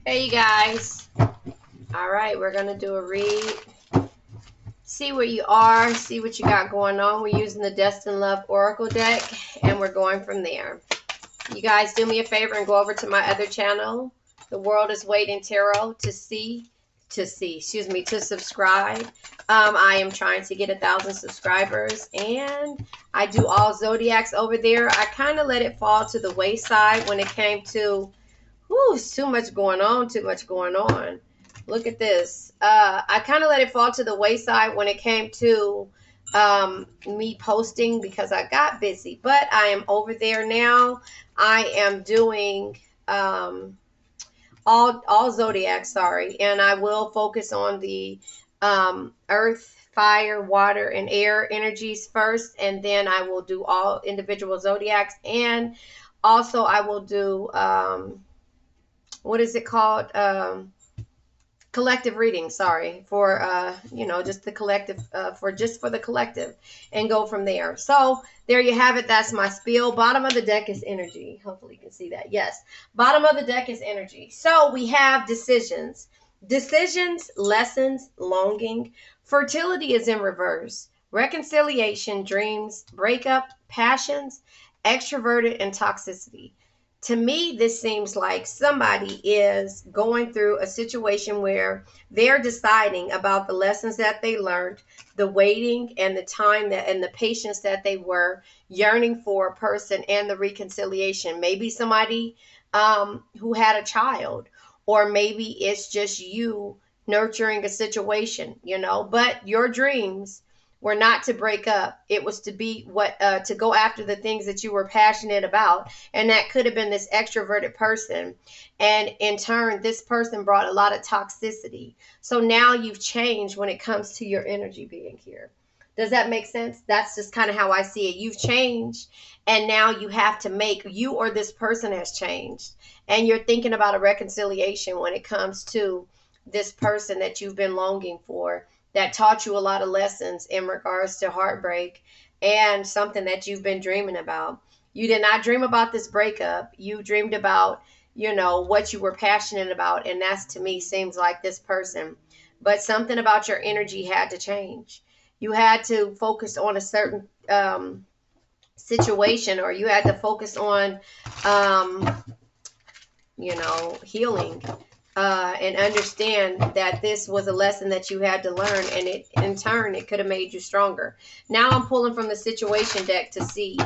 Hey, you guys. All right, we're going to do a read. See where you are. See what you got going on. We're using the Destined Love Oracle deck, and we're going from there. You guys do me a favor and go over to my other channel, The World is Waiting Tarot, to subscribe. I am trying to get 1,000 subscribers, and I do all Zodiacs over there. I kind of let it fall to the wayside when it came to, too much going on. Look at this. I kind of let it fall to the wayside when it came to me posting because I got busy, but I am over there now. I am doing all Zodiac, and I will focus on the earth, fire, water, and air energies first, and then I will do all individual Zodiacs, and also I will do what is it called? Collective reading, for just the collective, for the collective, and go from there. So there you have it. That's my spiel. Bottom of the deck is energy. Hopefully you can see that. Yes, bottom of the deck is energy. So we have decisions, lessons, longing. Fertility is in reverse. Reconciliation, dreams, breakup, passions, extroverted, and toxicity. To me, this seems like somebody is going through a situation where they're deciding about the lessons that they learned, the waiting and the time and the patience that they were yearning for a person, and the reconciliation. Maybe somebody who had a child, or maybe it's just you nurturing a situation, but your dreams were not to break up. It was to be to go after the things that you were passionate about. And that could have been this extroverted person. And in turn, this person brought a lot of toxicity. So now you've changed when it comes to your energy being here. Does that make sense? That's just kind of how I see it. You've changed, and now you have to you or this person has changed. And you're thinking about a reconciliation when it comes to this person that you've been longing for, that taught you a lot of lessons in regards to heartbreak and something that you've been dreaming about. You did not dream about this breakup. You dreamed about, what you were passionate about. And that's, to me, seems like this person. But something about your energy had to change. You had to focus on a certain situation, or you had to focus on, healing. And understand that this was a lesson that you had to learn, and in turn it could have made you stronger. Now I'm pulling from the situation deck to see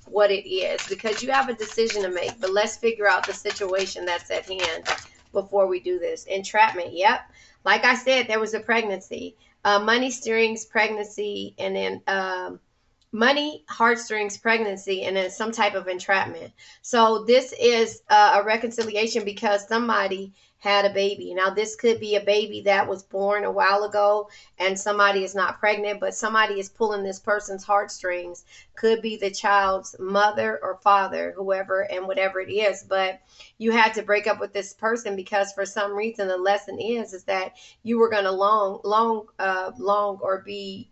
what it is, because you have a decision to make. But let's figure out the situation that's at hand before we do this. Entrapment. Yep, like I said, there was a pregnancy, money, strings, pregnancy, and then money, heartstrings, pregnancy, and then some type of entrapment. So this is a reconciliation because somebody had a baby. Now, this could be a baby that was born a while ago and somebody is not pregnant, but somebody is pulling this person's heartstrings. Could be the child's mother or father, whoever and whatever it is. But you had to break up with this person because for some reason the lesson is that you were going to long or be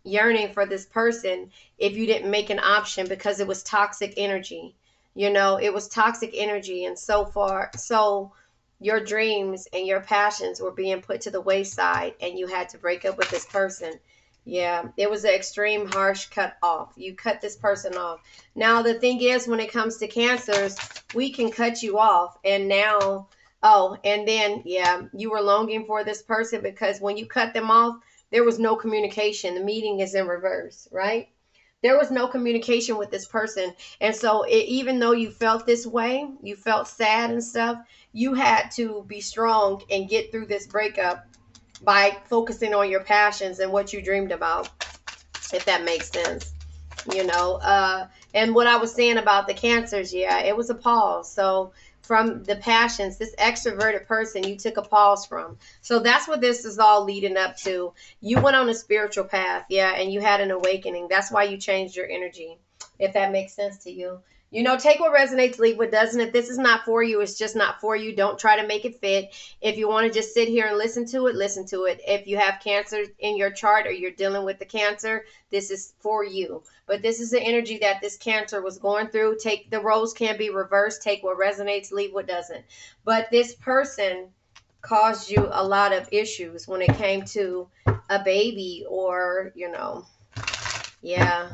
yearning for this person if you didn't make an option, because it was toxic energy. It was toxic energy, and so your dreams and your passions were being put to the wayside, and you had to break up with this person. Yeah, it was an extreme, harsh cut off. You cut this person off. Now, the thing is, when it comes to Cancers, we can cut you off, and now, and then, you were longing for this person because when you cut them off, there was no communication. The meeting is in reverse, right? There was no communication with this person. And so even though you felt this way, you felt sad and stuff, you had to be strong and get through this breakup by focusing on your passions and what you dreamed about, if that makes sense. And what I was saying about the Cancers, it was a pause. So from the passions, this extroverted person, you took a pause from. So that's what this is all leading up to. You went on a spiritual path, and you had an awakening. That's why you changed your energy, if that makes sense to you. Take what resonates, leave what doesn't. If this is not for you, it's just not for you. Don't try to make it fit. If you want to just sit here and listen to it, listen to it. If you have cancer in your chart or you're dealing with the cancer, this is for you. But this is the energy that this cancer was going through. Take the roles can be reversed. Take what resonates, leave what doesn't. But this person caused you a lot of issues when it came to a baby, or, yeah,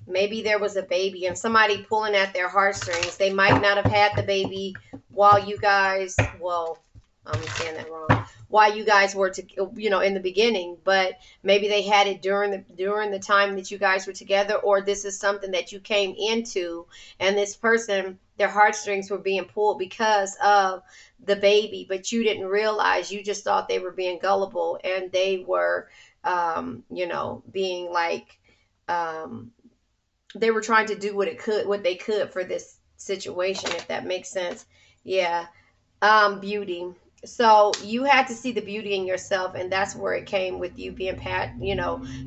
maybe there was a baby and somebody pulling at their heartstrings. They might not have had the baby while you guys, well, I'm saying that wrong, while you guys were in the beginning, but maybe they had it during the time that you guys were together, or this is something that you came into, and this person, their heartstrings were being pulled because of the baby, but you didn't realize. You just thought they were being gullible, and they were being like, they were trying to do what they could for this situation, if that makes sense. Yeah. Beauty. So you had to see the beauty in yourself, and that's where it came with you being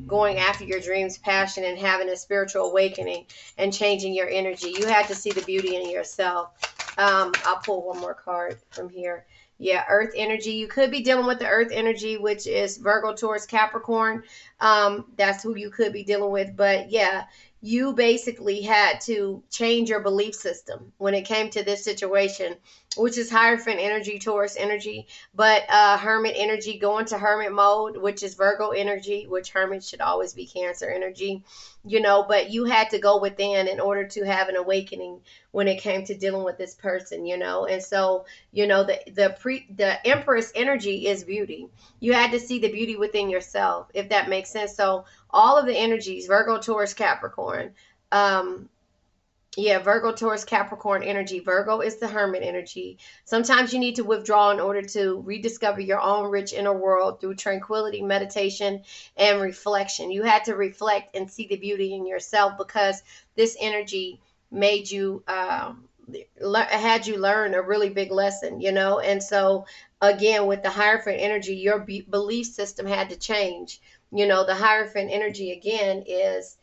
going after your dreams, passion, and having a spiritual awakening and changing your energy. You had to see the beauty in yourself. I'll pull one more card from here. Yeah, earth energy. You could be dealing with the earth energy, which is Virgo, Taurus, Capricorn. That's who you could be dealing with. But yeah, you basically had to change your belief system when it came to this situation, which is Hierophant energy, Taurus energy, but Hermit energy, go into Hermit mode, which is Virgo energy, which Hermit should always be Cancer energy, but you had to go within in order to have an awakening when it came to dealing with this person, and so, the Empress energy is beauty. You had to see the beauty within yourself, if that makes sense. So all of the energies, Virgo, Taurus, Capricorn, Virgo, Taurus, Capricorn energy. Virgo is the Hermit energy. Sometimes you need to withdraw in order to rediscover your own rich inner world through tranquility, meditation, and reflection. You had to reflect and see the beauty in yourself, because this energy made you, had you learn a really big lesson, and so, again, with the Hierophant energy, your belief system had to change. The Hierophant energy, again, is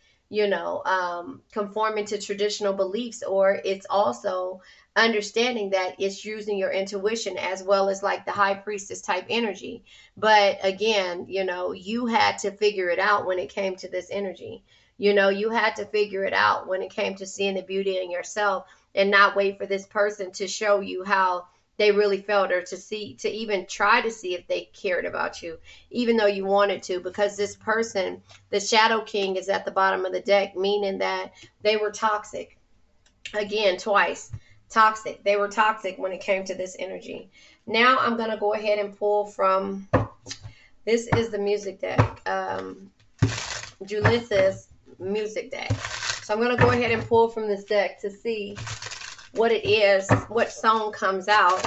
conforming to traditional beliefs, or it's also understanding that it's using your intuition, as well as like the High Priestess type energy. But again, you had to figure it out when it came to this energy. You had to figure it out when it came to seeing the beauty in yourself, and not wait for this person to show you how they really felt, or to even try to see if they cared about you, even though you wanted to, because this person, the Shadow King, is at the bottom of the deck, meaning that they were toxic. Again, twice. Toxic. They were toxic when it came to this energy. Now I'm going to go ahead and pull from, this is the music deck, Juliss's music deck. So I'm going to go ahead and pull from this deck to see what it is, what song comes out.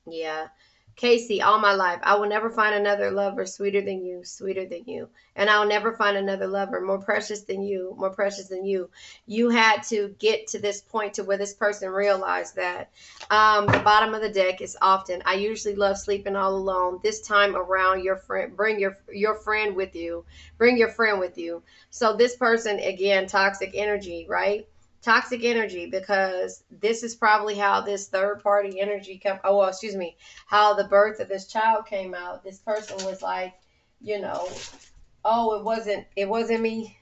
Yeah. Casey, all my life, I will never find another lover sweeter than you, sweeter than you. And I'll never find another lover more precious than you, more precious than you. You had to get to this point to where this person realized that. The bottom of the deck is often, I usually love sleeping all alone. This time around, your friend, bring your friend with you. Bring your friend with you. So this person, again, toxic energy, right? Toxic energy, because this is probably how this third party energy how the birth of this child came out. This person was like, oh, it wasn't me.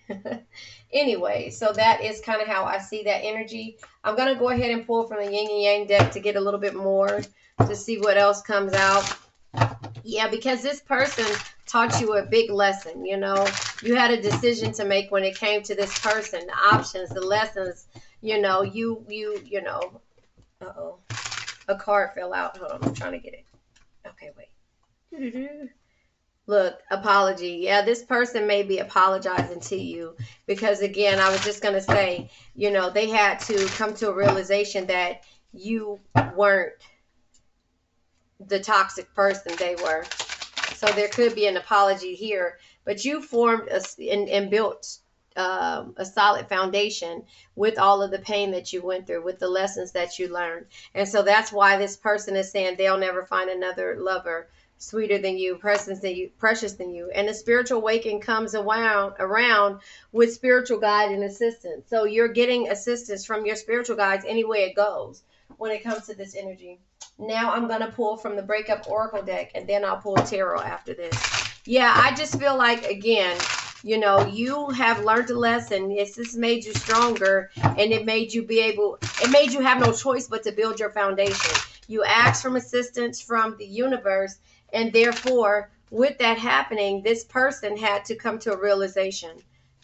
Anyway, so that is kind of how I see that energy. I'm going to go ahead and pull from the yin and yang deck to get a little bit more, to see what else comes out. Yeah, because this person taught you a big lesson. You had a decision to make when it came to this person, the options, the lessons. Uh-oh, a card fell out. Hold on, I'm trying to get it. Okay, wait. Look, apology. Yeah, this person may be apologizing to you, because again, I was just going to say, they had to come to a realization that you weren't the toxic person they were. So there could be an apology here, but you formed and built a solid foundation with all of the pain that you went through, with the lessons that you learned. And so that's why this person is saying they'll never find another lover sweeter than you, precious than you. And the spiritual awakening comes around with spiritual guide and assistance. So you're getting assistance from your spiritual guides any way it goes when it comes to this energy. Now I'm going to pull from the breakup oracle deck, and then I'll pull tarot after this. Yeah, I just feel like, again, you know, you have learned a lesson. This made you stronger, and it made you have no choice but to build your foundation. You asked for assistance from the universe, and therefore, with that happening, this person had to come to a realization.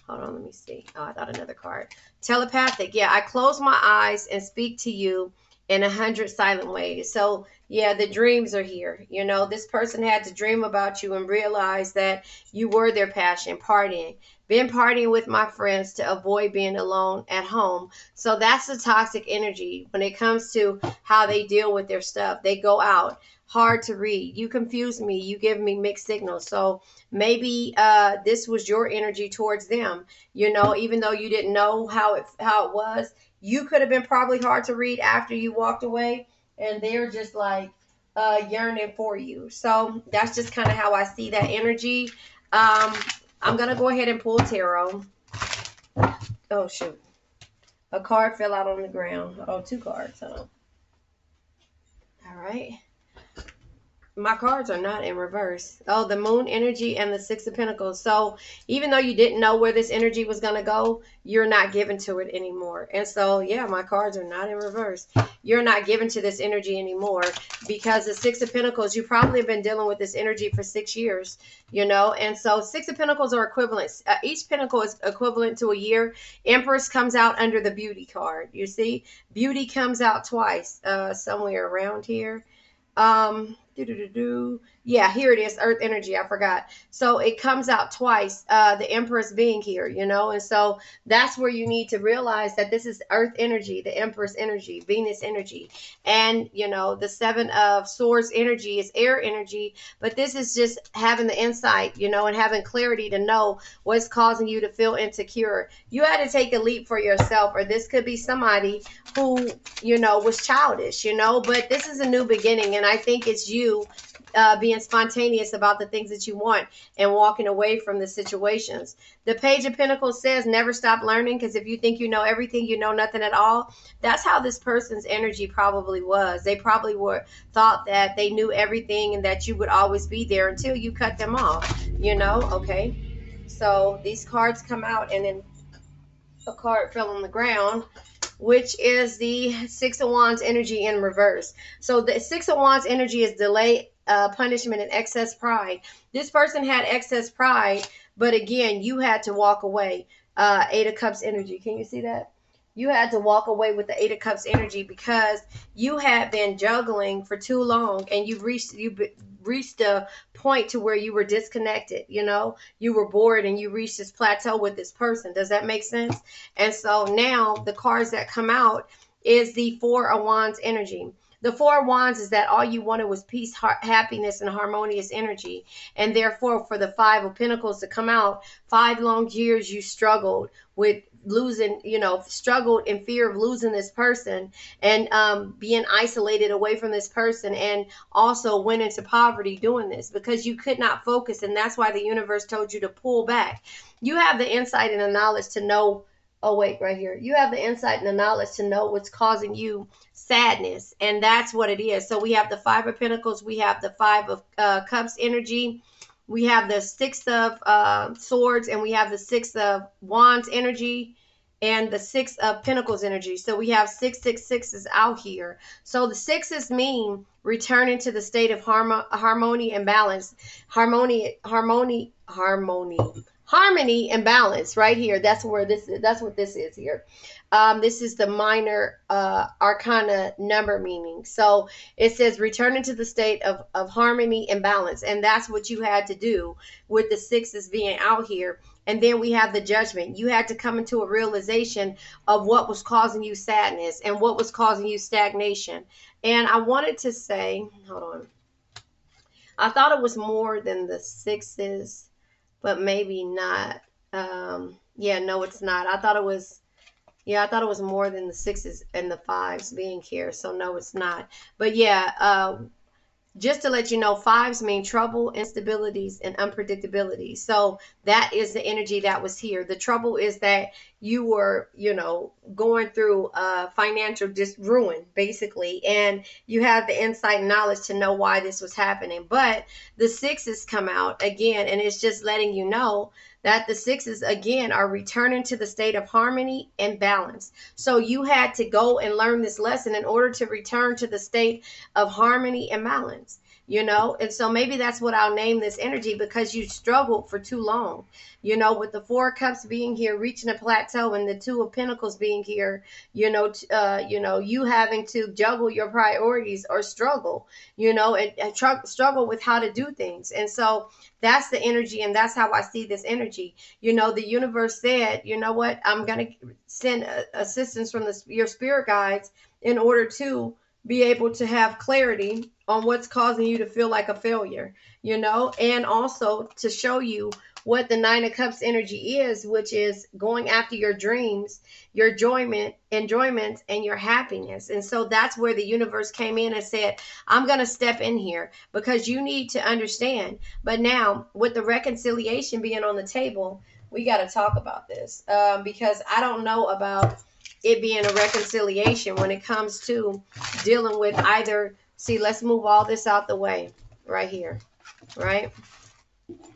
Hold on, let me see. Oh, I thought another card. Telepathic. Yeah, I close my eyes and speak to you in 100 silent ways. So yeah, the dreams are here. You know, this person had to dream about you and realize that you were their passion. Partying. Been partying with my friends to avoid being alone at home. So that's the toxic energy when it comes to how they deal with their stuff. They go out. Hard to read. You confuse me. You give me mixed signals. So maybe this was your energy towards them. You know, even though you didn't know how it was, you could have been probably hard to read after you walked away, and they're just like yearning for you. So that's just kind of how I see that energy. I'm gonna go ahead and pull tarot. Oh shoot, a card fell out on the ground. Oh, two cards. Huh? All right. My cards are not in reverse. Oh, the moon energy and the Six of Pentacles. So even though you didn't know where this energy was going to go, you're not given to it anymore. And so, yeah, my cards are not in reverse. You're not given to this energy anymore because the Six of Pentacles, you probably have been dealing with this energy for 6 years, you know. And so Six of Pentacles are equivalent. Each pentacle is equivalent to a year. Empress comes out under the beauty card. You see, beauty comes out twice somewhere around here. Yeah, here it is, earth energy. I forgot. So it comes out twice, the Empress being here, you know. And so that's where you need to realize that this is earth energy, the Empress energy, Venus energy. And, you know, the Seven of Swords energy is air energy. But this is just having the insight, you know, and having clarity to know what's causing you to feel insecure. You had to take a leap for yourself, or this could be somebody who, you know, was childish, you know. But this is a new beginning, and I think it's you being spontaneous about the things that you want and walking away from the situations. The Page of Pentacles says never stop learning, because if you think you know everything, you know nothing at all. That's how this person's energy probably was. They probably thought that they knew everything and that you would always be there until you cut them off, you know. Okay, so these cards come out, and then a card fell on the ground, which is the Six of Wands energy in reverse. So the Six of Wands energy is delay, punishment, and excess pride. This person had excess pride, but again, you had to walk away. Eight of Cups energy. Can you see that? You had to walk away with the Eight of Cups energy because you had been juggling for too long, and you reached a point to where you were disconnected. You know, you were bored, and you reached this plateau with this person. Does that make sense? And so now the cards that come out is the Four of Wands energy. The Four of Wands is that all you wanted was peace, happiness, and harmonious energy. And therefore, for the Five of Pentacles to come out, 5 long years you struggled with losing, you know, struggled in fear of losing this person, and being isolated away from this person, and also went into poverty doing this because you could not focus. And that's why the universe told you to pull back. You have the insight and the knowledge to know. Oh, wait, right here. You have the insight and the knowledge to know what's causing you sadness, and that's what it is. So we have the Five of Pentacles, we have the Five of Cups energy, we have the Six of Swords, and we have the Six of Wands energy, and the Six of Pentacles energy. So we have 666 is out here. So the sixes mean returning to the state of harmony and balance. Harmony and balance right here. That's where this is. That's what this is here. This is the minor arcana number meaning. So it says returning to the state of harmony and balance. And that's what you had to do with the sixes being out here. And then we have the Judgment. You had to come into a realization of what was causing you sadness and what was causing you stagnation. And I wanted to say, hold on. I thought it was more than the sixes, but maybe not. Yeah, no, it's not. I thought it was more than the sixes and the fives being here. So no, it's not. But yeah, just to let you know, fives mean trouble, instabilities, and unpredictability. So that is the energy that was here. The trouble is that you were, going through financial ruin, basically, and you have the insight and knowledge to know why this was happening. But the sixes come out again, and it's just letting you know that the sixes again are returning to the state of harmony and balance. So you had to go and learn this lesson in order to return to the state of harmony and balance, and so maybe that's what I'll name this energy, because you struggled for too long, with the Four of Cups being here, reaching a plateau, and the Two of Pentacles being here, you having to juggle your priorities or struggle, and struggle with how to do things. And so that's the energy, and that's how I see this energy. The universe said, you know what, I'm going to send assistance from your spirit guides in order to be able to have clarity on what's causing you to feel like a failure, and also to show you what the Nine of Cups energy is, which is going after your dreams, your enjoyment, and your happiness. And so that's where the universe came in and said, I'm going to step in here because you need to understand. But now, with the reconciliation being on the table, we got to talk about this, because I don't know about it being a reconciliation when it comes to dealing with either. See, let's move all this out the way right here, right?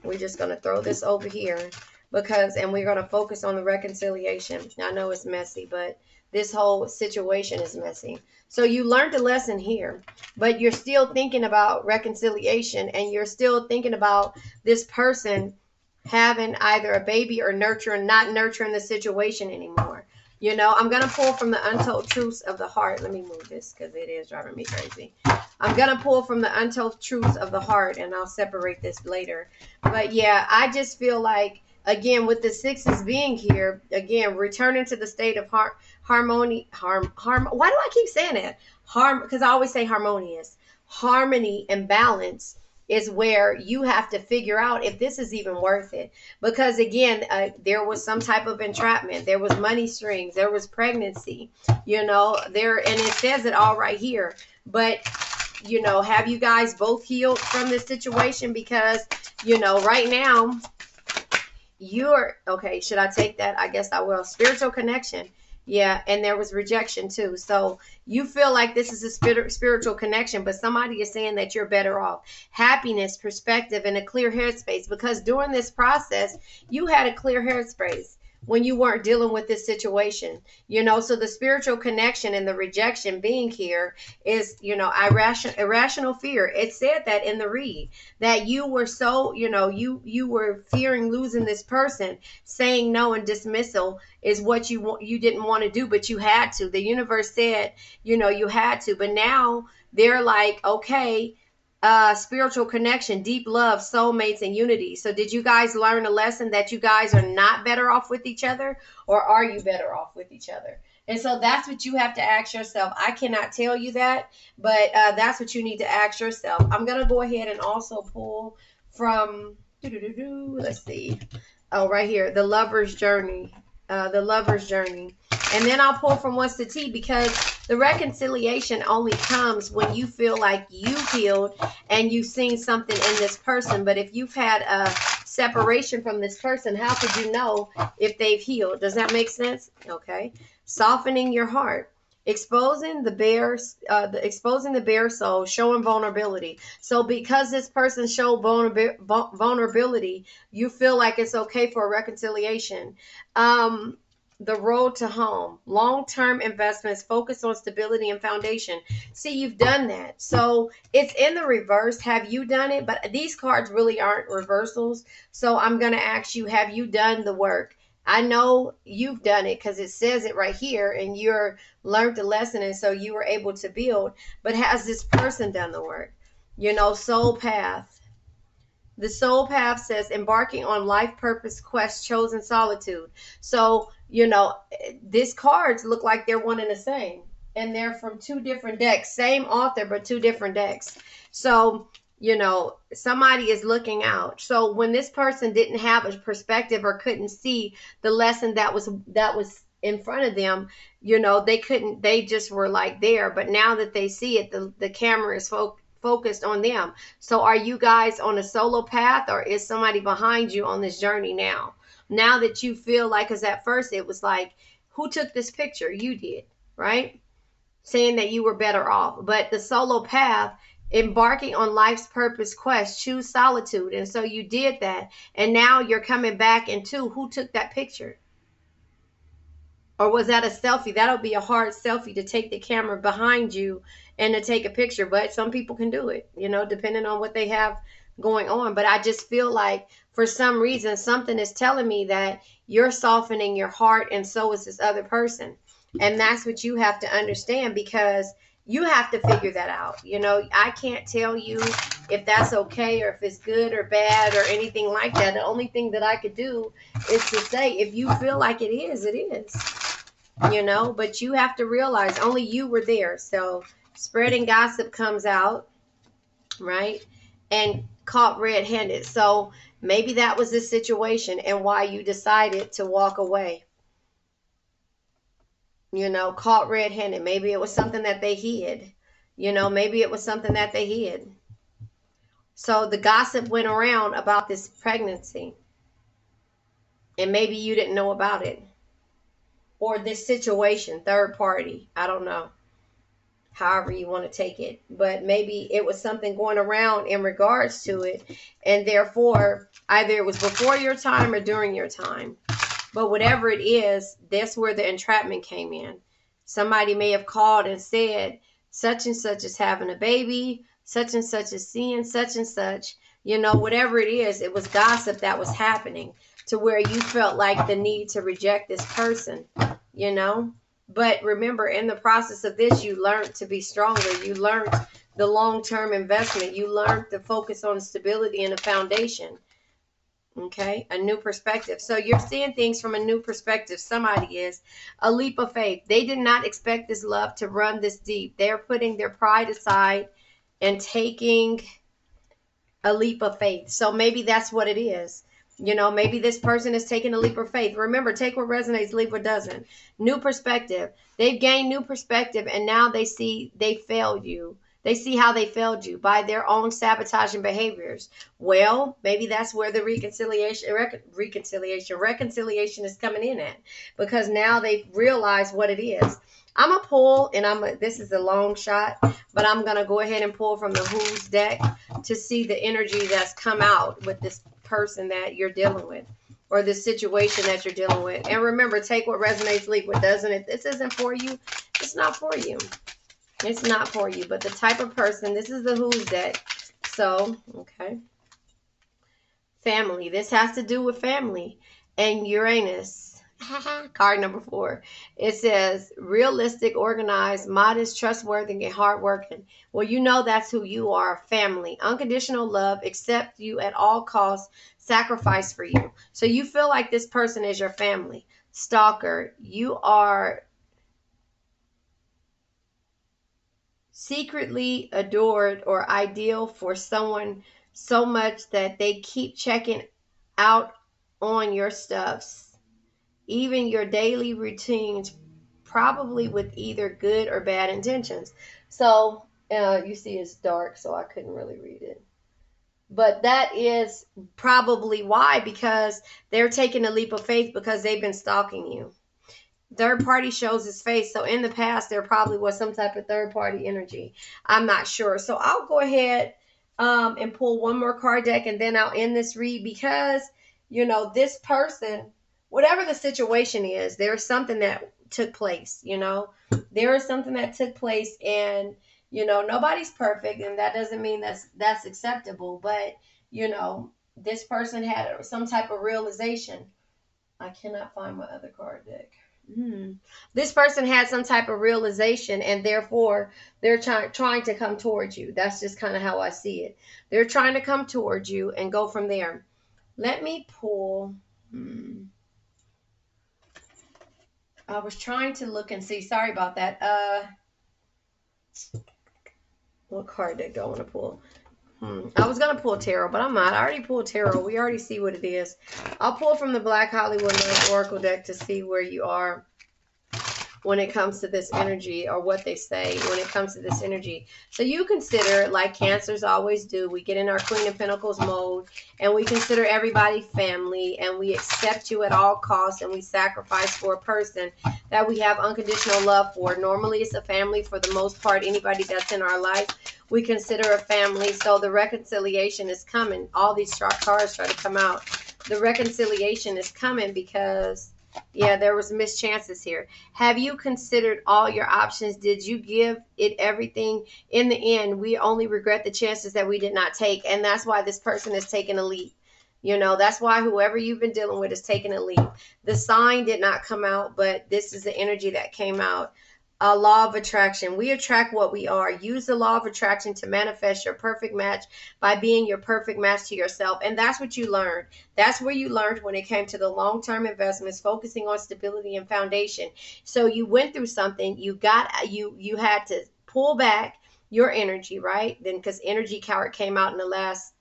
We're just going to throw this over here and we're going to focus on the reconciliation. I know it's messy, but this whole situation is messy. So you learned a lesson here, but you're still thinking about reconciliation, and you're still thinking about this person having either a baby or not nurturing the situation anymore. I'm going to pull from the untold truths of the heart. Let me move this because it is driving me crazy. I'm going to pull from the untold truths of the heart, and I'll separate this later. But yeah, I just feel like, again, with the sixes being here, again, returning to the state of harmony. Why do I keep saying that? Because I always say harmonious. Harmony and balance is where you have to figure out if this is even worth it. Because again, there was some type of entrapment. There was money strings. There was pregnancy, and it says it all right here. But, have you guys both healed from this situation? Because, right now you're okay. Should I take that? I guess I will. Spiritual connection. Yeah, and there was rejection too. So you feel like this is a spiritual connection, but somebody is saying that you're better off. Happiness, perspective, and a clear headspace, because during this process, you had a clear headspace when you weren't dealing with this situation, so the spiritual connection and the rejection being here is, irrational fear. It said that in the read, that you were so, you were fearing losing this person. Saying no and dismissal is what you didn't want to do, but you had to. The universe said, you had to, but now they're like, okay, spiritual connection, deep love, soulmates, and unity. So did you guys learn a lesson that you guys are not better off with each other, or are you better off with each other? And so that's what you have to ask yourself. I cannot tell you that, but that's what you need to ask yourself. I'm going to go ahead and also pull from, let's see. Oh, right here, the lover's journey. The lover's journey. And then I'll pull from what's the tea, because the reconciliation only comes when you feel like you've healed and you've seen something in this person. But if you've had a separation from this person, how could you know if they've healed? Does that make sense? Okay. Softening your heart. Exposing the bare soul, showing vulnerability. So because this person showed vulnerability, you feel like it's okay for a reconciliation. The road to home, long-term investments, focus on stability and foundation. See, you've done that. So it's in the reverse. Have you done it? But these cards really aren't reversals. So I'm going to ask you, have you done the work? I know you've done it because it says it right here, and you're learned the lesson, and so you were able to build. But has this person done the work? Soul path. The soul path says embarking on life purpose, quest, chosen solitude. So, these cards look like they're one and the same, and they're from two different decks. Same author, but two different decks. So, somebody is looking out. So when this person didn't have a perspective or couldn't see the lesson that was in front of them, they just were like there. But now that they see it, the camera is focused on them. So are you guys on a solo path, or is somebody behind you on this journey now? Now that you feel like, because at first it was like, who took this picture? You did, right? Saying that you were better off. But the solo path, embarking on life's purpose quest, choose solitude. And so you did that. And now you're coming back into who took that picture? Or was that a selfie? That'll be a hard selfie to take the camera behind you and to take a picture. But some people can do it, you know, depending on what they have going on. But I just feel like for some reason, something is telling me that you're softening your heart, and so is this other person. And that's what you have to understand, because you have to figure that out. You know, I can't tell you if that's okay or if it's good or bad or anything like that. The only thing that I could do is to say, if you feel like it is, it is. You know, but you have to realize only you were there. So spreading gossip comes out, right? And caught red-handed. So maybe that was the situation and why you decided to walk away. You know, caught red-handed. Maybe it was something that they hid. You know, maybe it was something that they hid. So the gossip went around about this pregnancy. And maybe you didn't know about it. Or this situation, third party. I don't know. However you want to take it. But maybe it was something going around in regards to it. And therefore, either it was before your time or during your time. But whatever it is, that's where the entrapment came in. Somebody may have called and said, such and such is having a baby, such and such is seeing such and such. You know, whatever it is, it was gossip that was happening to where you felt like the need to reject this person, you know. But remember, in the process of this, you learned to be stronger. You learned the long-term investment. You learned to focus on stability and a foundation. Okay, a new perspective. So you're seeing things from a new perspective. Somebody is. A leap of faith. They did not expect this love to run this deep. They're putting their pride aside and taking a leap of faith. So maybe that's what it is. You know, maybe this person is taking a leap of faith. Remember, take what resonates, leave what doesn't. New perspective. They've gained new perspective, and now they see they failed you. They see how they failed you by their own sabotaging behaviors. Well, maybe that's where the reconciliation is coming in at, because now they've realized what it is. I'm going to pull, and this is a long shot, but I'm going to go ahead and pull from the Who's deck to see the energy that's come out with this person that you're dealing with, or the situation that you're dealing with. And remember, take what resonates, leave what doesn't. If this isn't for you, it's not for you. It's not for you. But the type of person, this is the Who's deck. So, okay. Family. This has to do with family. And Uranus. Card number 4. It says, realistic, organized, modest, trustworthy, and hardworking. Well, you know that's who you are. Family. Unconditional love. Accept you at all costs. Sacrifice for you. So you feel like this person is your family. Stalker. You are secretly adored or ideal for someone so much that they keep checking out on your stuffs, even your daily routines, probably with either good or bad intentions. So you see it's dark, so I couldn't really read it. But that is probably why, because they're taking a leap of faith because they've been stalking you. Third party shows his face. So in the past, there probably was some type of third party energy. I'm not sure. So I'll go ahead and pull one more card deck, and then I'll end this read, because, you know, this person, whatever the situation is, there's something that took place, you know. There is something that took place, and, you know, nobody's perfect, and that doesn't mean that's acceptable. But, you know, this person had some type of realization. I cannot find my other card deck. This person had some type of realization, and therefore they're trying to come towards you. That's just kind of how I see it. They're trying to come towards you and go from there. Let me pull. I was trying to look and see. Sorry about that. What card deck do I want to pull? I was going to pull tarot, but I'm not. I already pulled tarot. We already see what it is. I'll pull from the Black Hollywood Love Oracle deck to see where you are. when it comes to this energy, or what they say when it comes to this energy. So you consider, like Cancers always do, we get in our Queen of Pentacles mode, and we consider everybody family, and we accept you at all costs, and we sacrifice for a person that we have unconditional love for. Normally it's a family for the most part. Anybody that's in our life, we consider a family. So the reconciliation is coming. All these cards try to come out. The reconciliation is coming because, yeah, there was missed chances here. Have you considered all your options? Did you give it everything? In the end, we only regret the chances that we did not take. And that's why this person is taking a leap. You know, that's why whoever you've been dealing with is taking a leap. The sign did not come out, but this is the energy that came out. A law of attraction. We attract what we are. Use the law of attraction to manifest your perfect match by being your perfect match to yourself. And that's what you learned. That's where you learned when it came to the long-term investments, focusing on stability and foundation. So you went through something. You had to pull back your energy, right? Then, because energy card came out in the last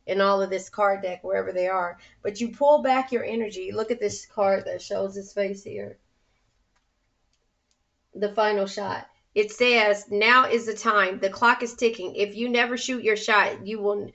in all of this card deck, wherever they are. But you pull back your energy. Look at this card that shows his face here. The final shot. It says, now is the time. The clock is ticking. If you never shoot your shot, you'll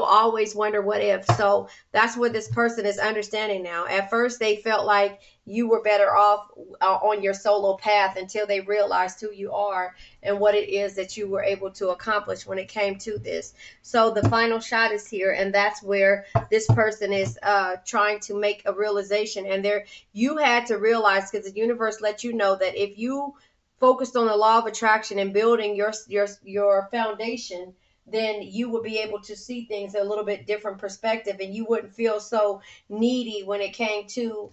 always wonder what if. So that's what this person is understanding now. At first, they felt like you were better off on your solo path until they realized who you are and what it is that you were able to accomplish when it came to this. So the final shot is here, and that's where this person is trying to make a realization. And you had to realize, because the universe let you know that if you focused on the law of attraction and building your foundation, then you would be able to see things a little bit different perspective, and you wouldn't feel so needy when it came to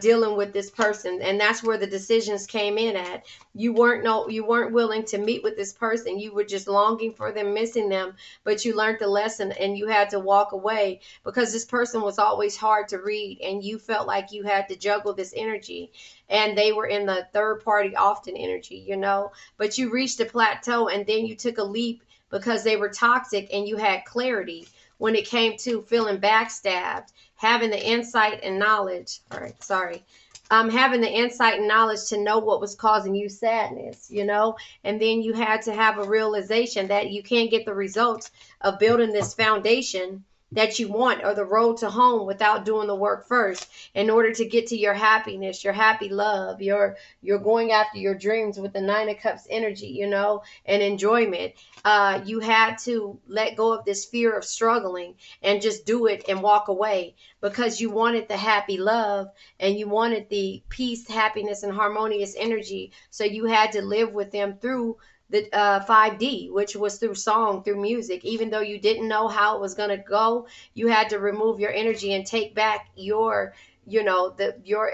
dealing with this person. And that's where the decisions came in at. You weren't willing to meet with this person. You were just longing for them, missing them, but you learned the lesson and you had to walk away because this person was always hard to read, and you felt like you had to juggle this energy, and they were in the third party often energy, you know. But you reached a plateau, and then you took a leap because they were toxic, and you had clarity when it came to feeling backstabbed, having the insight and knowledge. All right, sorry. Having the insight and knowledge to know what was causing you sadness, you know. And then you had to have a realization that you can't get the results of building this foundation that you want, or the road to home, without doing the work first. In order to get to your happiness, your happy love, you're going after your dreams with the Nine of Cups energy, you know, and enjoyment. You had to let go of this fear of struggling and just do it and walk away, because you wanted the happy love and you wanted the peace, happiness, and harmonious energy. So you had to live with them through the 5D, which was through song, through music. Even though you didn't know how it was going to go, you had to remove your energy and take back your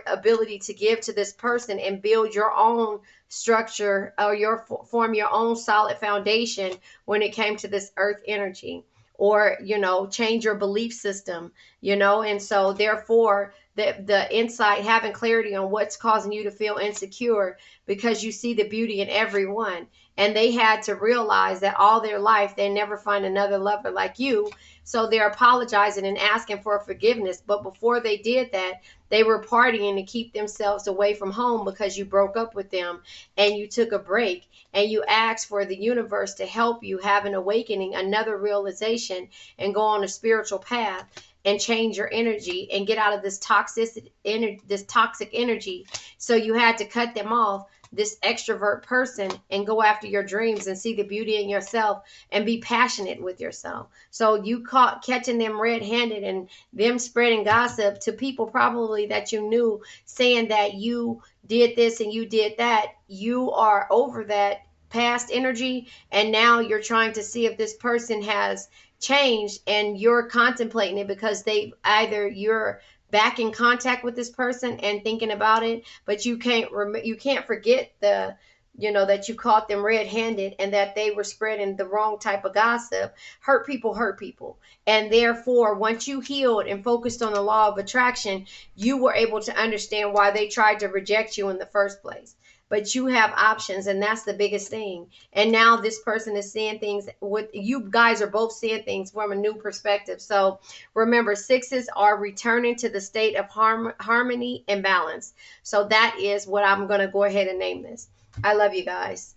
ability to give to this person and build your own structure, or form your own solid foundation when it came to this earth energy, or, you know, change your belief system, you know. And so therefore the insight, having clarity on what's causing you to feel insecure, because you see the beauty in everyone. And they had to realize that all their life they never find another lover like you. So they're apologizing and asking for forgiveness. But before they did that, they were partying to keep themselves away from home, because you broke up with them and you took a break, and you asked for the universe to help you have an awakening, another realization, and go on a spiritual path and change your energy and get out of this toxic energy. So you had to cut them off, this extrovert person, and go after your dreams and see the beauty in yourself and be passionate with yourself. So you caught catching them red-handed and them spreading gossip to people probably that you knew, saying that you did this and you did that. You are over that past energy, and now you're trying to see if this person has changed, and you're contemplating it because you're back in contact with this person and thinking about it, but you can't forget that you caught them red-handed and that they were spreading the wrong type of gossip. Hurt people. And therefore, once you healed and focused on the law of attraction, you were able to understand why they tried to reject you in the first place. but you have options, and that's the biggest thing. And now this person is seeing things, with you guys are both seeing things from a new perspective. So remember, sixes are returning to the state of harmony and balance. So that is what I'm going to go ahead and name this. I love you guys.